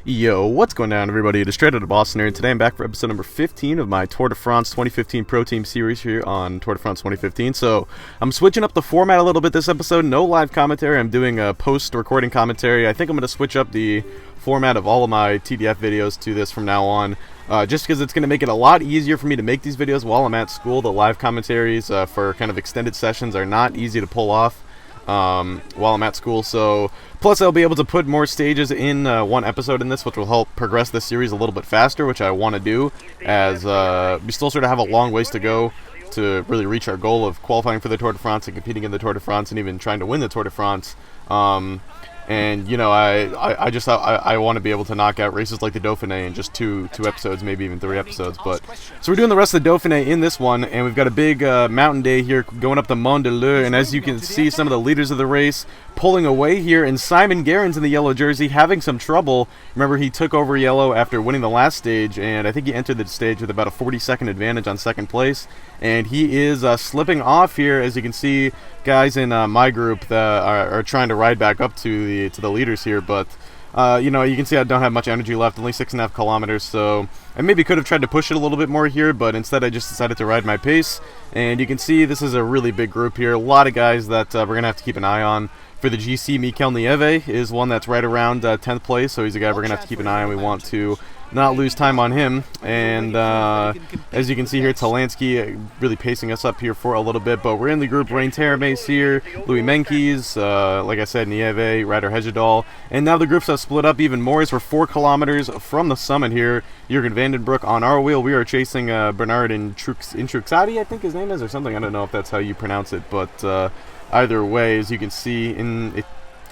Yo, what's going on, everybody? It is Straight Outta Boston here, and today I'm back for episode number 15 of my Tour de France 2015 Pro Team series here on Tour de France 2015. So, I'm switching up the format a little bit this episode. No live commentary. I'm doing a post-recording commentary. I think I'm going to switch up the format of all of my TDF videos to this from now on, just because it's going to make it a lot easier for me to make these videos while I'm at school. The live commentaries for kind of extended sessions are not easy to pull off while I'm at school, so plus I'll be able to put more stages in one episode in this, which will help progress this series a little bit faster, which I want to do, as we still sort of have a long ways to go to really reach our goal of qualifying for the Tour de France and competing in the Tour de France and even trying to win the Tour de France. And you know, I want to be able to knock out races like the Dauphiné in just two episodes, maybe even 3 episodes. But so we're doing the rest of the Dauphiné in this one, and we've got a big mountain day here going up the Mont de l'Eure. And as you can see, some of the leaders of the race pulling away here, and Simon Gerrans in the yellow jersey having some trouble. Remember, he took over yellow after winning the last stage, and I think he entered the stage with about a 40-second advantage on second place. And he is slipping off here, as you can see. Guys in my group that are trying to ride back up to the leaders here, but you know, you can see I don't have much energy left, only 6.5 kilometers, so I maybe could have tried to push it a little bit more here, but instead I just decided to ride my pace. And you can see this is a really big group here, a lot of guys that we're gonna have to keep an eye on. For the GC, Mikel Nieve is one that's right around 10th place, so he's a guy we're gonna have to keep an eye on. We want to not lose time on him. And as you can see here, Talansky really pacing us up here for a little bit, but we're in the group. Rain Termes here, Louis Menkes, like I said, Nieve, Ryder Hegedal, and now the groups have split up even more as we're 4 kilometers from the summit here. Jurgen Vandenbroek on our wheel. We are chasing Bernard Intruxati, I think his name is, or something. I don't know if that's how you pronounce it, but either way, as you can see in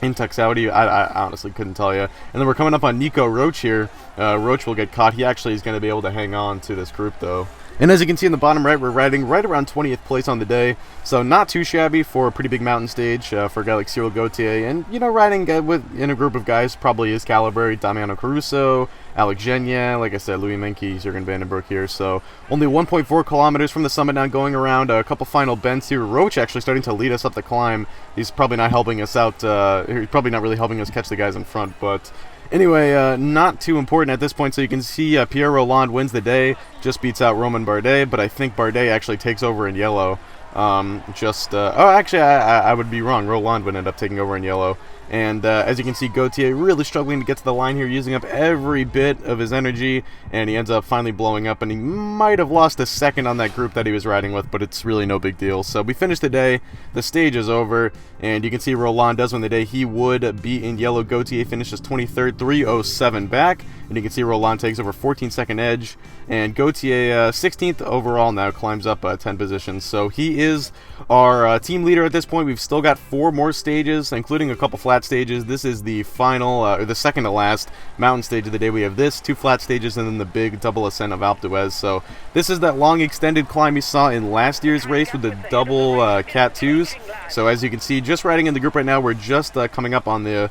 Tuxaudi, I honestly couldn't tell you. And then we're coming up on Nico Roach here. Roach will get caught. He actually is going to be able to hang on to this group, though. And as you can see in the bottom right, we're riding right around 20th place on the day, so not too shabby for a pretty big mountain stage for a guy like Cyril Gauthier. And, you know, riding in a group of guys probably his caliber: Damiano Caruso, Alex Genia, like I said, Louis Menkes, Jurgen Vandenbroek here. So only 1.4 kilometers from the summit now, going around a couple final bends here. Roach actually starting to lead us up the climb. He's probably not helping us out. He's probably not really helping us catch the guys in front, but anyway, not too important at this point. So you can see Pierre Rolland wins the day, just beats out Romain Bardet, but I think Bardet actually takes over in yellow. Oh, actually, I would be wrong. Rolland would end up taking over in yellow. And as you can see, Gauthier really struggling to get to the line here, using up every bit of his energy, and he ends up finally blowing up, and he might have lost a second on that group that he was riding with, but it's really no big deal. So we finished the day, the stage is over, and you can see Rolland does win the day. He would be in yellow. Gauthier finishes 23rd, 3:07 back, and you can see Rolland takes over 14-second edge, and Gauthier 16th overall now, climbs up 10 positions. So he is our team leader at this point. We've still got 4 more stages, including a couple flat stages. This is the final, or the second to last mountain stage of the day. We have this, 2 flat stages, and then the big double ascent of Alpe d'Huez. So this is that long extended climb you saw in last year's race with the double Cat 2s. So as you can see, just riding in the group right now, we're just coming up on the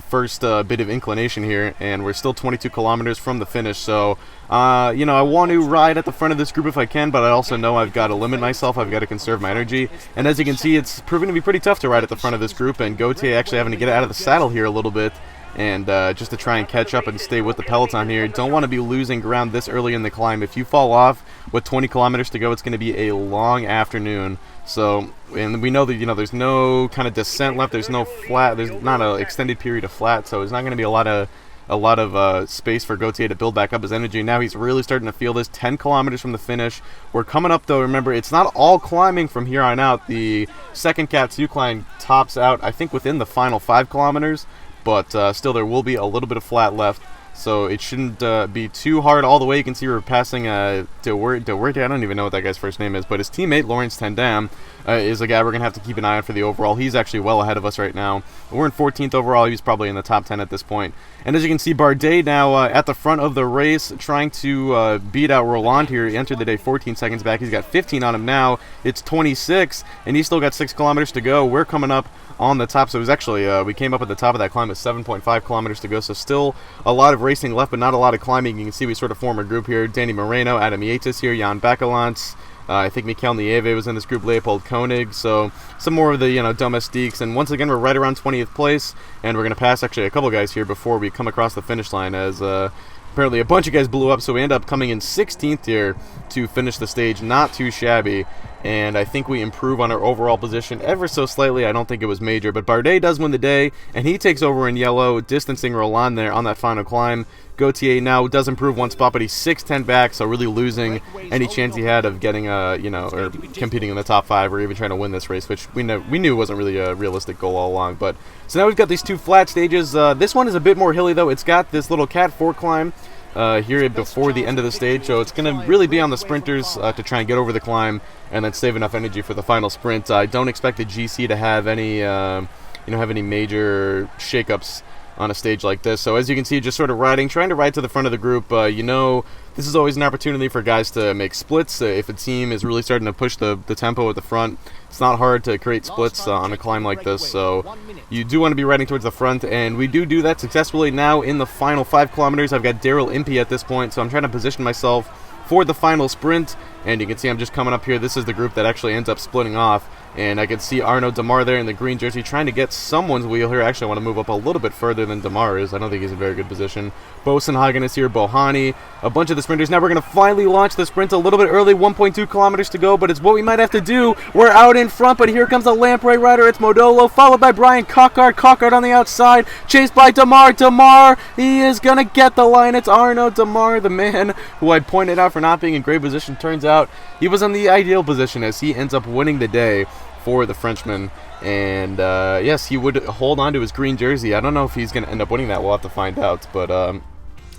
first bit of inclination here, and we're still 22 kilometers from the finish. So I want to ride at the front of this group if I can, but I also know I've got to limit myself. I've got to conserve my energy, and as you can see, it's proving to be pretty tough to ride at the front of this group, and Gauthier actually having to get out of the saddle here a little bit, and just to try and catch up and stay with the peloton here. Don't want to be losing ground this early in the climb. If you fall off with 20 kilometers to go, it's going to be a long afternoon. So, and we know that, there's no kind of descent left. There's no flat. There's not an extended period of flat. So, there's not going to be a lot of space for Gauthier to build back up his energy. Now he's really starting to feel this. 10 kilometers from the finish. We're coming up, though. Remember, it's not all climbing from here on out. The second Cat 2 climb tops out, I think, within the final 5 kilometers. But still, there will be a little bit of flat left. So it shouldn't be too hard all the way. You can see we're passing De Werte. I don't even know what that guy's first name is, but his teammate, Lawrence Tendam, is a guy we're going to have to keep an eye on for the overall. He's actually well ahead of us right now. We're in 14th overall. He's probably in the top 10 at this point. And as you can see, Bardet now at the front of the race, trying to beat out Rolland here. He entered the day 14 seconds back. He's got 15 on him now. It's 26, and he's still got 6 kilometers to go. We're coming up on the top. So it was actually, we came up at the top of that climb with 7.5 kilometers to go. So still a lot of racing left, but not a lot of climbing. You can see we sort of form a group here. Danny Moreno, Adam Yates here, Jan Bakelants, I think Mikel Nieve was in this group, Leopold Koenig, so some more of the, domestiques. And once again, we're right around 20th place, and we're going to pass actually a couple guys here before we come across the finish line, as apparently a bunch of guys blew up, so we end up coming in 16th here to finish the stage. Not too shabby, and I think we improve on our overall position ever so slightly. I don't think it was major, but Bardet does win the day, and he takes over in yellow, distancing Roland there on that final climb. Gautier now does improve one spot, but he's 6'10" back, so really losing any chance he had of getting or competing in the top 5 or even trying to win this race, which we knew wasn't really a realistic goal all along. But so now we've got these 2 flat stages. This one is a bit more hilly though. It's got this little Cat 4 climb here before the end of the stage, so it's going to really be on the sprinters to try and get over the climb and then save enough energy for the final sprint. I don't expect the GC to have any major shakeups on a stage like this. So as you can see, just sort of trying to ride to the front of the group. This is always an opportunity for guys to make splits. If a team is really starting to push the tempo at the front, it's not hard to create splits on a climb like this. So you do want to be riding towards the front, and we do that successfully now in the final 5 kilometers. I've got Daryl Impey at this point, so I'm trying to position myself for the final sprint, and you can see I'm just coming up here. This is the group that actually ends up splitting off, and I can see Arnaud Demar there in the green jersey trying to get someone's wheel here. Actually, I want to move up a little bit further than Demar is. I don't think he's in very good position. Bosenhagen is here, Bohani, a bunch of the sprinters. Now we're going to finally launch the sprint a little bit early, 1.2 kilometers to go, but it's what we might have to do. We're out in front, but here comes a Lamprey rider. It's Modolo, followed by Brian Cockart. Cockart on the outside, chased by Demar. Demar, he is going to get the line. It's Arnaud Demar, the man who I pointed out for not being in great position. Turns out he was in the ideal position as he ends up winning the day for the Frenchman. And yes, he would hold on to his green jersey. I don't know if he's going to end up winning that. We'll have to find out. But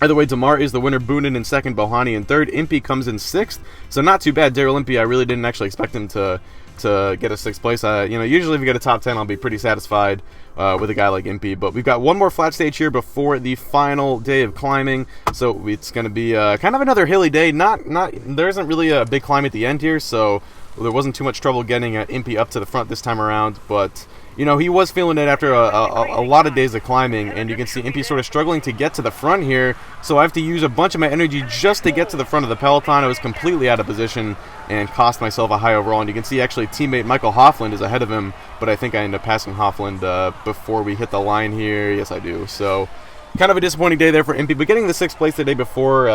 either way, Demar is the winner. Boonen in second, Bohani in third. Impey comes in 6th, so not too bad. Daryl Impey, I really didn't actually expect him to get a 6th place. Usually if you get a top 10, I'll be pretty satisfied with a guy like Impey. But we've got one more flat stage here before the final day of climbing, so it's going to be kind of another hilly day. There isn't really a big climb at the end here, so there wasn't too much trouble getting Impey up to the front this time around. But he was feeling it after a lot of days of climbing, and you can see Impey sort of struggling to get to the front here, so I have to use a bunch of my energy just to get to the front of the peloton. I was completely out of position and cost myself a high overall, and you can see actually teammate Michael Hofland is ahead of him, but I think I end up passing Hofland before we hit the line here. Yes, I do. So kind of a disappointing day there for Impey, but getting the 6th place the day before,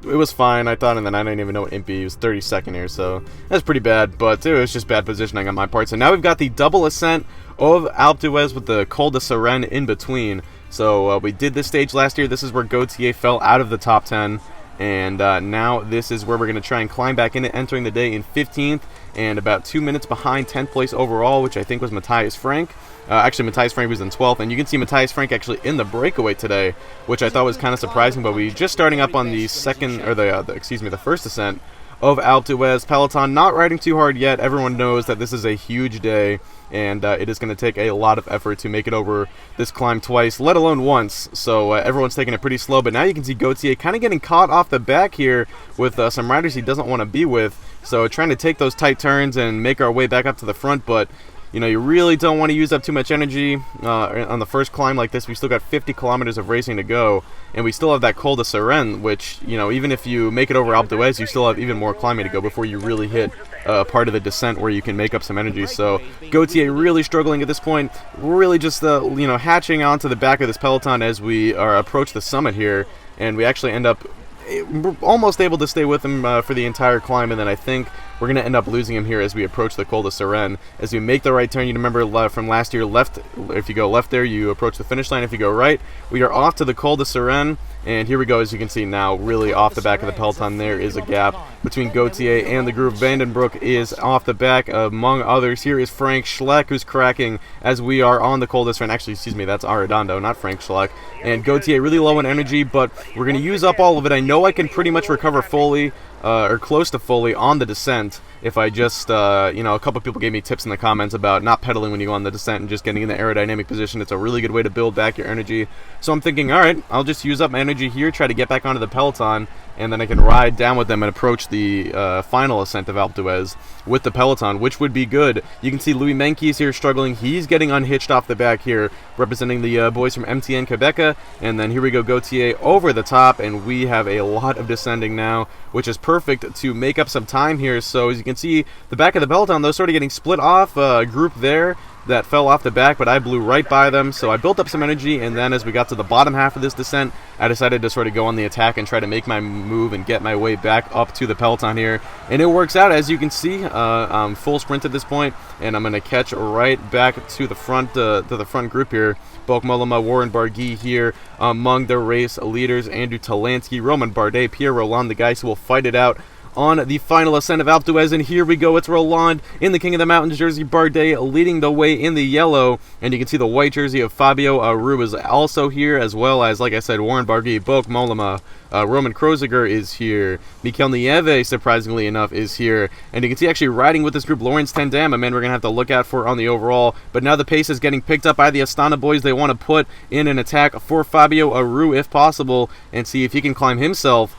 it was fine, I thought, and then I didn't even know what Impey was 32nd here, so that's pretty bad, but it was just bad positioning on my part. So now we've got the double ascent of Alpe d'Huez with the Col de Sérène in between. So we did this stage last year. This is where Gautier fell out of the top 10, and now this is where we're going to try and climb back in it, entering the day in 15th, and about 2 minutes behind 10th place overall, which I think was Matthias Frank. Actually, Matthias Frank was in 12th, and you can see Matthias Frank actually in the breakaway today, which I thought was kind of surprising. But we just starting up on the first ascent of Alpe d'Huez. Peloton not riding too hard yet. Everyone knows that this is a huge day, and it is going to take a lot of effort to make it over this climb twice, let alone once. So everyone's taking it pretty slow. But now you can see Gautier kind of getting caught off the back here with some riders he doesn't want to be with. So trying to take those tight turns and make our way back up to the front, but you really don't want to use up too much energy on the first climb like this. We still got 50 kilometers of racing to go, and we still have that Col de Sérène, which, even if you make it over Alpe d'Huez, you still have even more climbing to go before you really hit part of the descent where you can make up some energy. So Gautier really struggling at this point. We're really just, hatching onto the back of this peloton as we approach the summit here, and we actually end up almost able to stay with him for the entire climb, and then I think we're going to end up losing him here as we approach the Col de Sérène. As we make the right turn, you remember from last year, if you go left there, you approach the finish line. If you go right, we are off to the Col de Sérène, and here we go. As you can see now, really off the back of the peloton, there is a gap between Gautier and the group. Vandenbroek is off the back, among others. Here is Frank Schleck, who's cracking as we are on the Col de Sérène. Actually, excuse me, that's Arredondo, not Frank Schleck. And Gautier really low in energy, but we're going to use up all of it. I know I can pretty much recover fully, or close to fully, on the descent if I just, a couple people gave me tips in the comments about not pedaling when you go on the descent and just getting in the aerodynamic position. It's a really good way to build back your energy. So I'm thinking, all right, I'll just use up my energy here, try to get back onto the peloton, and then I can ride down with them and approach the final ascent of Alpe d'Huez with the peloton, which would be good. You can see Louis Menkes here struggling. He's getting unhitched off the back here, representing the boys from MTN Quebec. And then here we go, Gauthier over the top, and we have a lot of descending now, which is perfect to make up some time here. So as you can see, the back of the peloton, though, sort of getting split off, a group there that fell off the back, but I blew right by them, so I built up some energy, and then as we got to the bottom half of this descent, I decided to sort of go on the attack and try to make my move and get my way back up to the peloton here, and it works out. As you can see, I'm full sprint at this point, and I'm going to catch right back to the front group here. Boak Mollema, Warren Barguil here among the race leaders, Andrew Talansky, Roman Bardet, Pierre Roland, the guys who will fight it out on the final ascent of Alpe d'Huez. And here we go, it's Roland in the King of the Mountains jersey, Bardet leading the way in the yellow, and you can see the white jersey of Fabio Aru is also here, as well as, like I said, Warren Barguil, Boak Mollema, Roman Kroziger is here, Mikel Nieve, surprisingly enough, is here, and you can see actually riding with this group, Lawrence Tendam, a man we're going to have to look out for on the overall, but now the pace is getting picked up by the Astana boys. They want to put in an attack for Fabio Aru if possible, and see if he can climb himself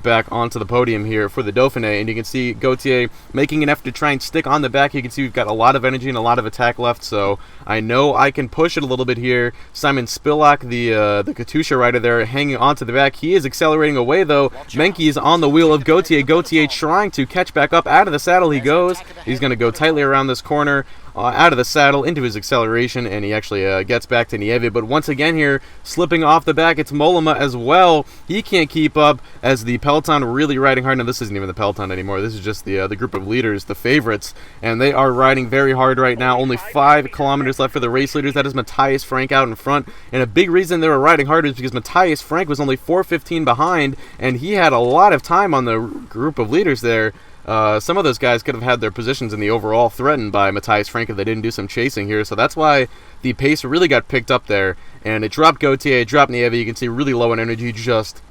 back onto the podium here for the Dauphiné. And you can see Gauthier making an effort to try and stick on the back. You can see we've got a lot of energy and a lot of attack left, so I know I can push it a little bit here. Simon Spilak, the Katusha rider there, hanging onto the back. He is accelerating away, though. Menkes on the wheel of Gauthier. Gauthier trying to catch back up. Out of the saddle he goes. He's going to go tightly around this corner. Out of the saddle into his acceleration, and he actually gets back to Nieve, but once again here, slipping off the back, it's Mollema as well. He can't keep up as the peloton really riding hard. Now this isn't even the peloton anymore, this is just the group of leaders, the favorites, and they are riding very hard right now. Only 5 kilometers left for the race leaders. That is Matthias Frank out in front, and a big reason they were riding hard is because Matthias Frank was only 4:15 behind, and he had a lot of time on the group of leaders there. Some of those guys could have had their positions in the overall threatened by Matthias Frank if they didn't do some chasing here, so that's why the pace really got picked up there, and it dropped Gauthier, it dropped Nieve. You can see really low in energy, just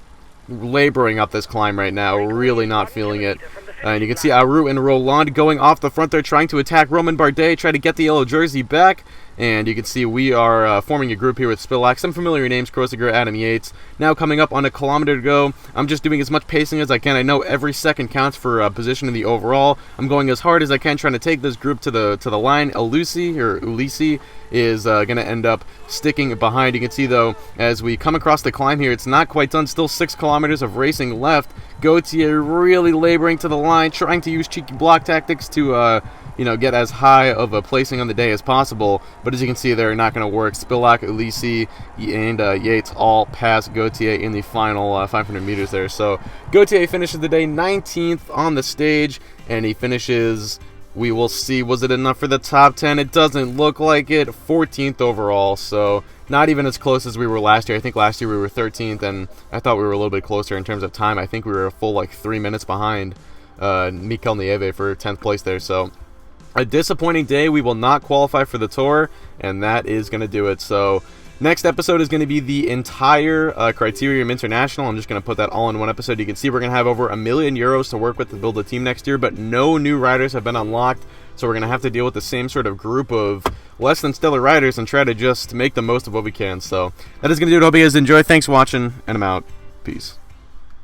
laboring up this climb right now, really not feeling it. And you can see Aru and Roland going off the front there, trying to attack Roman Bardet, try to get the yellow jersey back. And you can see we are forming a group here with Spilak, some familiar names, Kroziger, Adam Yates. Now coming up on a kilometer to go. I'm just doing as much pacing as I can. I know every second counts for position in the overall. I'm going as hard as I can, trying to take this group to the line. Ulisi is going to end up sticking behind. You can see, though, as we come across the climb here, it's not quite done. Still 6 kilometers of racing left. Gauthier really laboring to the line, trying to use cheeky block tactics to get as high of a placing on the day as possible. But as you can see, they're not going to work. Spilak, Ulisi, and Yates all pass Gauthier in the final 500 meters there. So Gauthier finishes the day 19th on the stage, and he finishes, we will see, was it enough for the top 10? It doesn't look like it. 14th overall, so not even as close as we were last year. I think last year we were 13th, and I thought we were a little bit closer in terms of time. I think we were a full 3 minutes behind Mikel Nieve for 10th place there. So a disappointing day. We will not qualify for the Tour, and that is going to do it. So next episode is going to be the entire Criterium International. I'm just going to put that all in one episode. You can see we're going to have over €1 million to work with to build a team next year, but no new riders have been unlocked, so we're going to have to deal with the same sort of group of less than stellar riders and try to just make the most of what we can. So that is going to do it. Hope you guys enjoy. Thanks for watching, and I'm out. Peace.